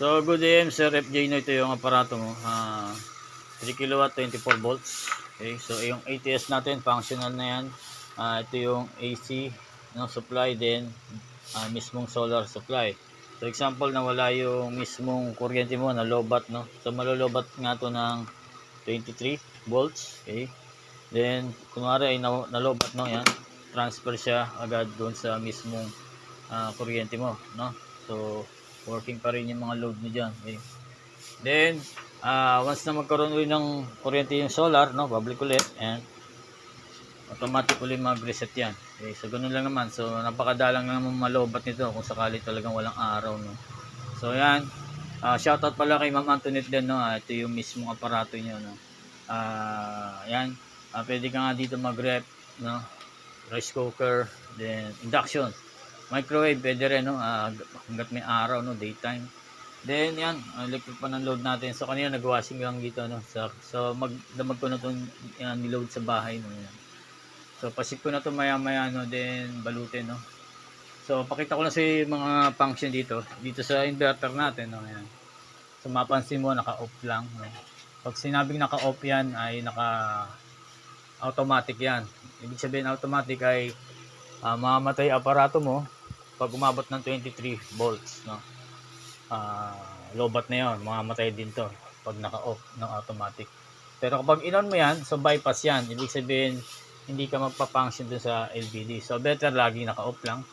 So, good AM, Sir FJ, no, ito yung aparato mo. 3 kilowatt, 24 volts. Okay, so yung ATS natin, functional na yan. Ito yung AC no, supply, then mismong solar supply. So, example, nawala yung mismong kuryente mo na lobat, no? So, malolobat nga to ng 23 volts. Okay. Then, kunwari ay nalobat, no? Yan. Transfer siya agad doon sa mismong kuryente mo, no? So, working pa rin yung mga load mo dyan. Okay. Then, once na magkaroon ulit ng kuryente yung solar, no? Babalik ulit. And, automatic ulit mag-reset yan. Okay. So, ganun lang naman. So, napakadalang naman malobat nito kung sakali talagang walang araw, no? So, yan. Shoutout pala kay Ma'am Antoinette din, no? Ito yung mismong aparato nyo, no? Yan. Pwede ka nga dito mag-rep, no? Rice cooker, then induction. Microwave, pwede rin, no? Hanggat may araw, no? Daytime. Then, yan. Electric pa ng load natin. So, kanina nag-washing lang dito, no? So, magdamag ko na itong niload sa bahay, no? Yan. So, pasip ko na ito maya-maya, no? Then, balutin, no? So, pakita ko na sa mga function dito. Dito sa inverter natin, no? Yan. So, mapansin mo, naka-off lang, no? Pag sinabing naka-off yan, ay naka-automatic yan. Ibig sabihin, automatic ay mamamatay aparato mo pag umabot ng 23 volts, no? Lobat na yon, mamamatay din to pag naka-off ng automatic. Pero kapag in-on mo yan, so bypass yan. Ibig sabihin, hindi ka magpa-function dun sa LVD. So, better lagi naka-off lang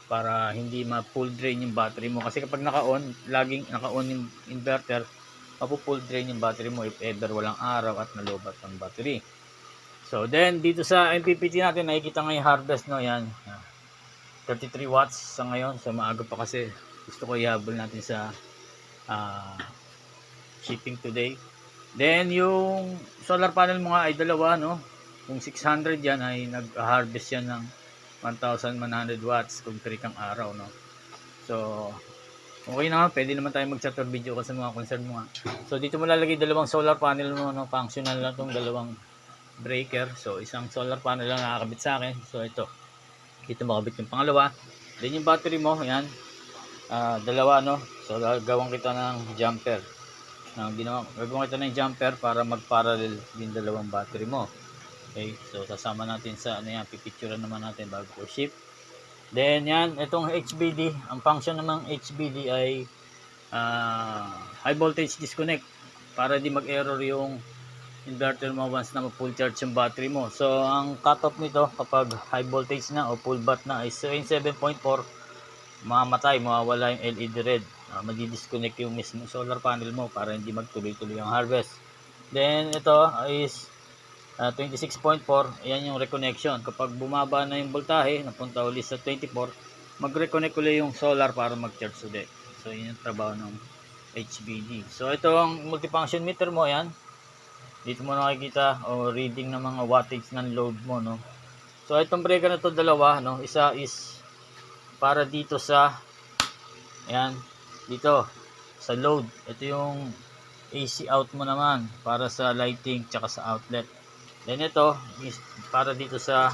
para hindi ma-full drain yung battery mo. Kasi kapag naka-on, laging naka-on yung inverter, mapu-full drain yung battery mo if ever walang araw at nalobat ang battery. So, then, dito sa MPPT natin, nakikita nga yung harvest, no? Yan. 33 watts sa ngayon. So, maaga pa kasi. Gusto ko ihabol natin sa shipping today. Then, yung solar panel mo nga ay dalawa, no? Kung 600 yan, ay nag-harvest yan ng 1,100 watts kung 3 kang araw, no? So, okay na, pwede naman tayo mag-chat or video kasi mga concern mo nga. So, dito mo lalagay dalawang solar panel mo, no? Functional na itong dalawang breaker. So, isang solar panel lang nakakabit sa akin. So, ito. Dito makabit yung pangalawa. Then, yung battery mo, yan. Dalawa, no? So, gagawin kita ng jumper. Gagawin kita ng jumper para mag-parallel yung dalawang battery mo. Okay, so sasama natin sa ano yan, pipicturean naman natin bago po ship. Then yan, itong HBD, ang function ng HBD ay high voltage disconnect para di mag-error yung inverter mo once na ma-full charge yung battery mo. So ang cutoff nito kapag high voltage na o full bat na is 7.4, mamamatay, mawawala yung LED red. Madi-disconnect yung mismo solar panel mo para hindi magtuloy-tuloy yung harvest. Then ito is 26.4, ayan yung reconnection. Kapag bumaba na yung voltahe, napunta ulit sa 24, mag-reconnect ulit yung solar para mag-charge ulit. So, yun yung trabaho ng HBD. So, ito ang multifunction meter mo, ayan. Dito mo nakikita o reading ng mga wattage ng load mo, no. So, itong breaker na to dalawa, no. Isa is para dito sa, ayan, dito sa load. Ito yung AC out mo naman para sa lighting tsaka sa outlet. Then ito is para dito sa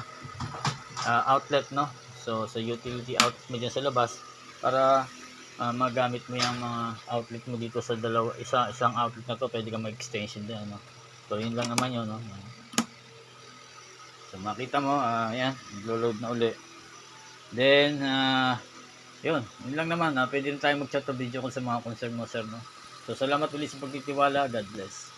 outlet, no. So sa utility outlet mo dyan sa labas para magamit mo yung mga outlet mo dito sa isang outlet na to, pwede ka mag-extension din, no. So yun lang naman yun, no. So makita mo, ayan, naglo-load na uli. Then yun lang naman, pwede rin tayo mag-chat o video kung sa mga concern mo, sir, no. So salamat ulit sa pagtitiwala. God bless.